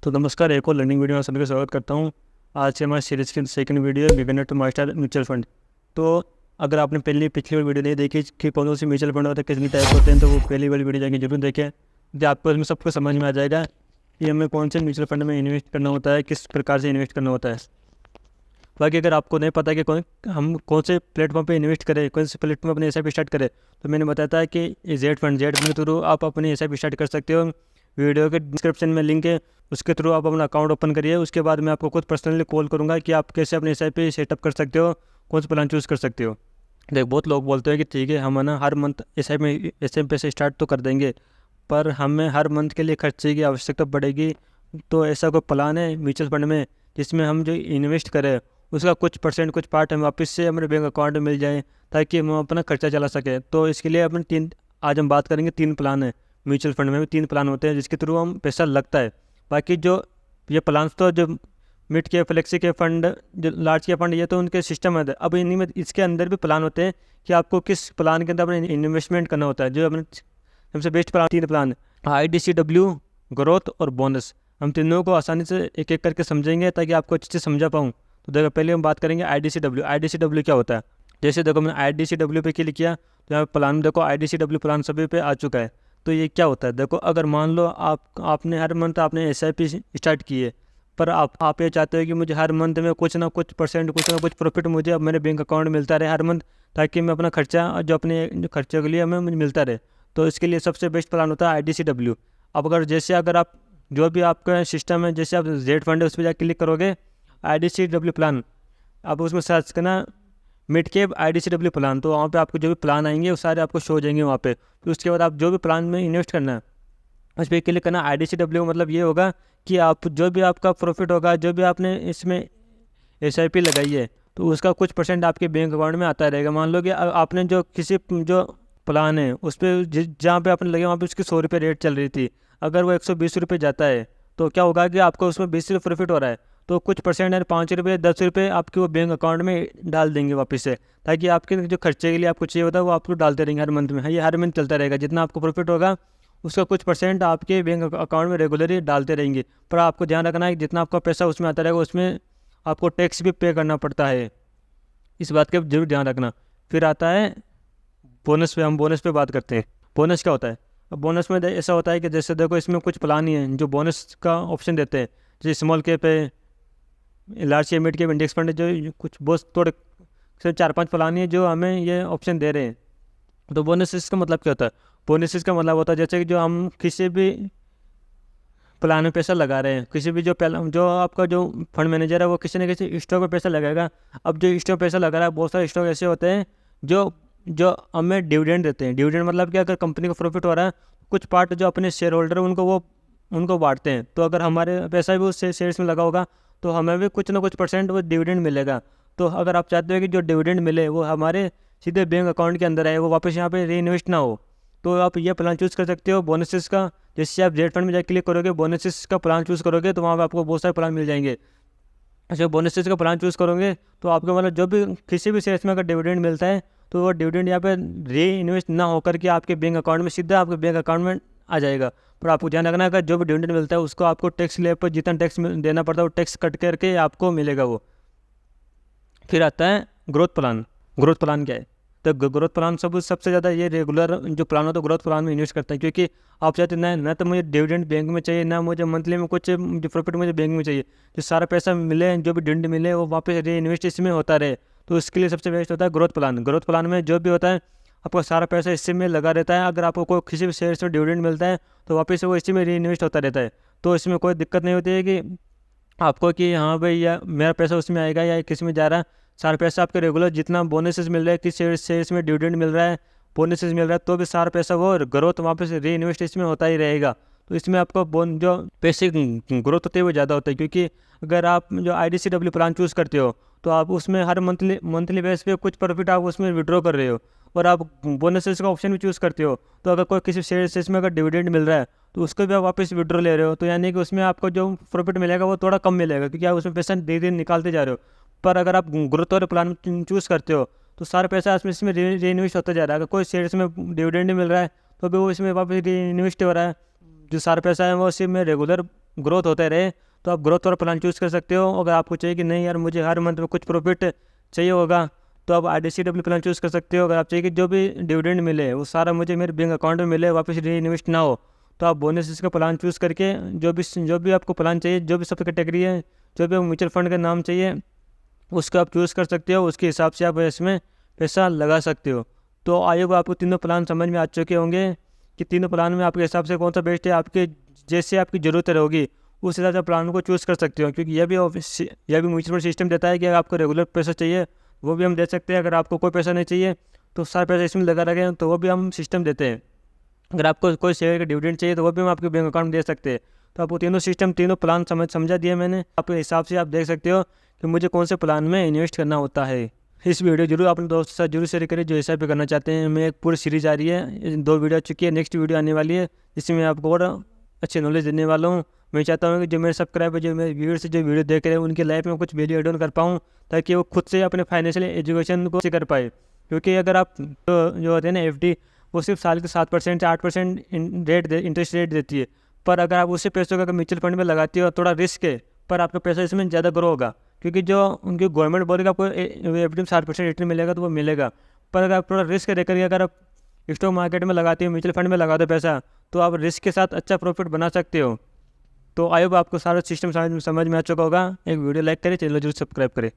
तो नमस्कार, एक और लर्निंग वीडियो में सभी का स्वागत करता हूँ। आज से हमारी सीरीज़ की सेकंड वीडियो है beginner to master mutual fund. तो अगर आपने पिछली वाली वीडियो नहीं देखी कि कौन से म्यूचुअल फंड होते हैं, कितनी टाइप होते हैं, तो वो पहली वाली वीडियो जाके जरूर देखें। तो आपको इसमें सबको समझ में आ जाएगा कि हमें कौन से म्यूचुअल फंड में इन्वेस्ट करना होता है, किस प्रकार से इन्वेस्ट करना होता है। बाकी अगर आपको नहीं पता कि हम कौन से प्लेटफॉर्म पे इन्वेस्ट करें, कौन से प्लेटफॉर्म अपने एसआईपी स्टार्ट करें, तो मैंने बताया था कि जेड फंड के थ्रू आप अपनी एसआईपी स्टार्ट कर सकते हो। वीडियो के डिस्क्रिप्शन में लिंक है, उसके थ्रू आप अपना अकाउंट ओपन करिए। उसके बाद मैं आपको खुद पर्सनली कॉल करूँगा कि आप कैसे अपने एसआईपी सेटअप कर सकते हो, कौन सा प्लान चूज़ कर सकते हो। देख, बहुत लोग बोलते हैं कि ठीक है, हम ना हर मंथ एसआईपी से स्टार्ट तो कर देंगे, पर हमें हर मंथ के लिए खर्चे की आवश्यकता पड़ेगी। तो ऐसा कोई प्लान है म्यूचुअल फंड में जिसमें हम जो इन्वेस्ट करें उसका कुछ परसेंट, कुछ पार्ट हमें वापस से हमारे बैंक अकाउंट में मिल जाए, ताकि हम अपना खर्चा चला सकें। तो इसके लिए अपने आज हम बात करेंगे 3 प्लान है। म्यूचुअल फंड में भी 3 प्लान होते हैं जिसके थ्रू हम पैसा लगता है। बाकी जो ये प्लान तो जो मिड के, फ्लेक्सी के फंड, जो लार्ज के फंड, ये तो उनके सिस्टम है। अब इन्हीं में इसके अंदर भी प्लान होते हैं कि आपको किस प्लान के अंदर अपने इन्वेस्टमेंट करना होता है। जो अपने सबसे बेस्ट प्लान 3 प्लान है, IDCW, ग्रोथ और बोनस। हम तीनों को आसानी से एक एक करके समझेंगे ताकि आपको अच्छे से समझा पाऊँ। तो देखो, पहले हम बात करेंगे IDCW क्या होता है। जैसे देखो, मैंने IDCW पे क्लिक किया तो यहाँ प्लान देखो IDCW प्लान सभी पे आ चुका है। तो ये क्या होता है, देखो, अगर मान लो आपने हर मंथ आपने SIP स्टार्ट की है, पर आप ये चाहते हो कि मुझे हर मंथ में कुछ ना कुछ परसेंट, कुछ ना कुछ प्रॉफिट मुझे अब मेरे बैंक अकाउंट में मिलता रहे हर मंथ, ताकि मैं अपना खर्चा जो अपने खर्चे के लिए हमें मुझे मिलता रहे। तो इसके लिए सबसे बेस्ट प्लान होता है IDCW। अब अगर आप जो भी आपका सिस्टम है, जैसे आप जेड फंड है उस पर जाकर क्लिक करोगे IDCW प्लान, आप उसमें सर्च करना मिड कैप IDCW प्लान, तो वहाँ पे आपको जो भी प्लान आएंगे वो सारे आपको शो हो जाएंगे वहाँ पे। फिर उसके बाद आप जो भी प्लान में इन्वेस्ट करना है उस पर क्लिक करना। IDCW मतलब ये होगा कि आप जो भी आपका प्रॉफिट होगा, जो भी आपने इसमें SIP लगाई है, तो उसका कुछ परसेंट आपके बैंक अकाउंट में आता रहेगा। मान लो कि आपने जो प्लान है उस पर जहाँ पे आपने लगे वहाँ पे उसकी 100 रुपये रेट चल रही थी, अगर वो 120 रुपये जाता है तो क्या होगा कि आपको उसमें 20 रुपये प्रॉफिट हो रहा है, तो कुछ परसेंट यानी 5 रुपये, 10 रुपये आपके वो बैंक अकाउंट में डाल देंगे वापस से, ताकि आपके जो खर्चे के लिए आपको चाहिए होता है वो आपको डालते रहेंगे हर मंथ में। ये हर मंथ चलता रहेगा, जितना आपको प्रॉफिट होगा उसका कुछ परसेंट आपके बैंक अकाउंट में रेगुलरली डालते रहेंगे। पर आपको ध्यान रखना है कि जितना आपका पैसा उसमें आता रहेगा उसमें आपको टैक्स भी पे करना पड़ता है, इस बात का जरूर ध्यान रखना। फिर आता है बोनस पे। हम बोनस पे बात करते हैं। बोनस क्या होता है। अब बोनस में ऐसा होता है कि जैसे देखो, इसमें कुछ प्लान ही हैं जो बोनस का ऑप्शन देते हैं, जैसे स्मॉल कैप है, large cap, mid cap, index fund, जो कुछ बहुत थोड़े सिर्फ 4-5 प्लान ही है जो हमें ये ऑप्शन दे रहे हैं। तो बोनसेस का मतलब क्या होता है। बोनसेस का मतलब होता है जैसे कि जो हम किसी भी प्लान में पैसा लगा रहे हैं, किसी भी जो आपका जो फंड मैनेजर है वो किसी न किसी स्टॉक में पैसा लगाएगा। अब जो स्टॉक पैसा लगा रहा है, बहुत सारे स्टॉक ऐसे होते हैं जो जो हमें डिविडेंड देते हैं। डिविडेंड मतलब कि अगर कंपनी को प्रॉफिट हो रहा है, कुछ पार्ट जो अपने शेयर होल्डर है उनको बांटते हैं। तो अगर हमारे पैसा भी उस शेयर्स में लगा होगा तो हमें भी कुछ ना कुछ परसेंट वो डिविडेंड मिलेगा। तो अगर आप चाहते हो कि जो डिविडेंड मिले वो हमारे सीधे बैंक अकाउंट के अंदर आए, वो वापस यहाँ पे री इन्वेस्ट ना हो, तो आप ये प्लान चूज़ कर सकते हो बोनसेस का। जैसे आप जेड फंड में जाकर क्लिक करोगे, बोनसेस का प्लान चूज़ करोगे, तो वहाँ पे आपको बहुत सारे प्लान मिल जाएंगे। अच्छा, बोनसेस का प्लान चूज़ करोगे तो आपको मतलब जो भी किसी भी शेयर्स में अगर डिविडेंड मिलता है तो वो डिविडेंड यहाँ पे री इन्वेस्ट ना होकर के आपके बैंक अकाउंट में सीधा आपके बैंक अकाउंट में आ जाएगा। पर आपको ध्यान रखना है, अगर जो भी डिविडेंड मिलता है उसको आपको टैक्स ले पर जितना टैक्स देना पड़ता है वो टैक्स कट करके आपको मिलेगा वो। फिर आता है ग्रोथ प्लान। ग्रोथ प्लान क्या है, तो ग्रोथ प्लान सबसे ज़्यादा ये रेगुलर जो प्लान हो तो ग्रोथ प्लान में इन्वेस्ट करते हैं, क्योंकि आप चाहते हैं ना तो मुझे डिविडेंड बैंक में चाहिए, ना मुझे मंथली में कुछ जो प्रॉफिट मुझे बैंक में चाहिए, जो सारा पैसा मिले, जो भी डिविडेंड मिले वो वापस री इन्वेस्ट इसमें होता रहे। तो इसके लिए सबसे बेस्ट होता है ग्रोथ प्लान। ग्रोथ प्लान में जो भी होता है आपका सारा पैसा इसी में लगा रहता है। अगर आपको कोई किसी भी शेयर से डिविडेंड मिलता है तो वापस से वो इसी में री इन्वेस्ट होता रहता है। तो इसमें कोई दिक्कत नहीं होती है कि आपको कि हाँ भाई या मेरा पैसा उसमें आएगा या किस में जा रहा है। सारा पैसा आपके रेगुलर जितना बोनसेस मिल रहा है, किस शेयर्स में डिविडेंड मिल रहा है, बोनसेस मिल रहा है, तो भी सारा पैसा वो ग्रोथ वापस री इन्वेस्ट इसमें होता ही रहेगा। तो इसमें आपको जो पैसे ग्रोथ होते हैं वो ज़्यादा होता है, क्योंकि अगर आप जो IDCW प्लान चूज़ करते हो तो आप उसमें हर मंथली बेस पे कुछ प्रॉफिट आप उसमें विड्रॉ कर रहे हो, और आप बोनसेस का ऑप्शन भी चूज़ करते हो। तो अगर कोई किसी शेयर में अगर डिविडेंड मिल रहा है तो उसको भी आप वापस विड्रॉ ले रहे हो, तो यानी कि उसमें आपको जो प्रॉफिट मिलेगा वो थोड़ा कम मिलेगा, क्योंकि आप उसमें पैसा धीरे धीरे निकालते जा रहे हो। पर अगर आप ग्रोथ वाले प्लान चूज़ करते हो तो सारा पैसा इसमें री इन्वेस्ट होता जा रहा है। अगर कोई शेयर्स में डिविडेंड मिल रहा है तो भी वो इसमें वापस री इन्वेस्ट हो रहा है। जो सारा पैसा है वो इसी में रेगुलर ग्रोथ होता रहे तो आप ग्रोथ वाला प्लान चूज़ कर सकते हो। अगर आपको चाहिए कि नहीं यार मुझे हर मंथ में कुछ प्रॉफिट चाहिए होगा तो आप IDCW प्लान चूज़ कर सकते हो। अगर आप चाहिए कि जो भी डिविडेंड मिले वो सारा मुझे मेरे बैंक अकाउंट में मिले, वापस री इन्वेस्ट ना हो, तो आप बोनस का प्लान चूज़ करके जो भी आपको प्लान चाहिए, जो भी सब कैटेगरी है, जो भी म्यूचुअल फंड का नाम चाहिए उसको आप चूज़ कर सकते हो। उसके हिसाब से आप इसमें पैसा लगा सकते हो। तो आई होप आपको तीनों प्लान समझ में आ चुके होंगे कि तीनों प्लान में आपके हिसाब से कौन सा बेस्ट है। आपके जैसे आपकी ज़रूरत होगी उस हिसाब से प्लान को चूज़ कर सकते हो, क्योंकि यह भी म्यूचुअल फंड सिस्टम देता है कि अगर आपको रेगुलर पैसा चाहिए वो भी हम दे सकते हैं। अगर आपको कोई पैसा नहीं चाहिए तो सारा पैसा इसमें लगा रखें तो वो भी हम सिस्टम देते हैं। अगर आपको कोई शेयर का डिविडेंड चाहिए तो वो भी हम आपके बैंक अकाउंट में दे सकते हैं। तो आपको तीनों प्लान समझा दिया मैंने। आपके हिसाब से आप देख सकते हो कि मुझे कौन से प्लान में इन्वेस्ट करना होता है। इस वीडियो जरूर अपने दोस्तों के साथ जरूर शेयर करें जो ऐसा भी करना चाहते हैं। मैं एक पूरी सीरीज आ रही है, 2 वीडियो आ चुकी है, नेक्स्ट वीडियो आने वाली है जिसमें मैं आपको और अच्छे नॉलेज देने वाला हूँ। मैं चाहता हूँ कि जो मेरे सब्सक्राइबर, जो मेरे व्यूअर्स जो वीडियो देख रहे हैं उनकी लाइफ में कुछ वैल्यू एड ऑन कर पाऊँ, ताकि वो खुद से अपने फाइनेंशियल एजुकेशन को कर पाए। क्योंकि अगर आप जो होते हैं ना FD, वो सिर्फ साल के 7% से 8% इंटरेस्ट रेट देती है। पर अगर आप उसी पैसों का म्यूचुअल फंड में लगाती हो, थोड़ा रिस्क है पर आपका पैसा इसमें ज़्यादा ग्रो होगा, क्योंकि जो उनकी गवर्नमेंट बोलेगा आपको FD में 7% रिटर्न मिलेगा तो वो मिलेगा। पर अगर आप थोड़ा रिस्क लेकर अगर आप स्टॉक मार्केट में लगाते हो, म्यूचुअल फंड में लगाते हो पैसा, तो आप रिस्क के साथ अच्छा प्रॉफिट बना सकते हो। तो आई होप आपको सारा सिस्टम समझ में आ चुका होगा। एक वीडियो लाइक करें, चैनल जरूर सब्सक्राइब करें।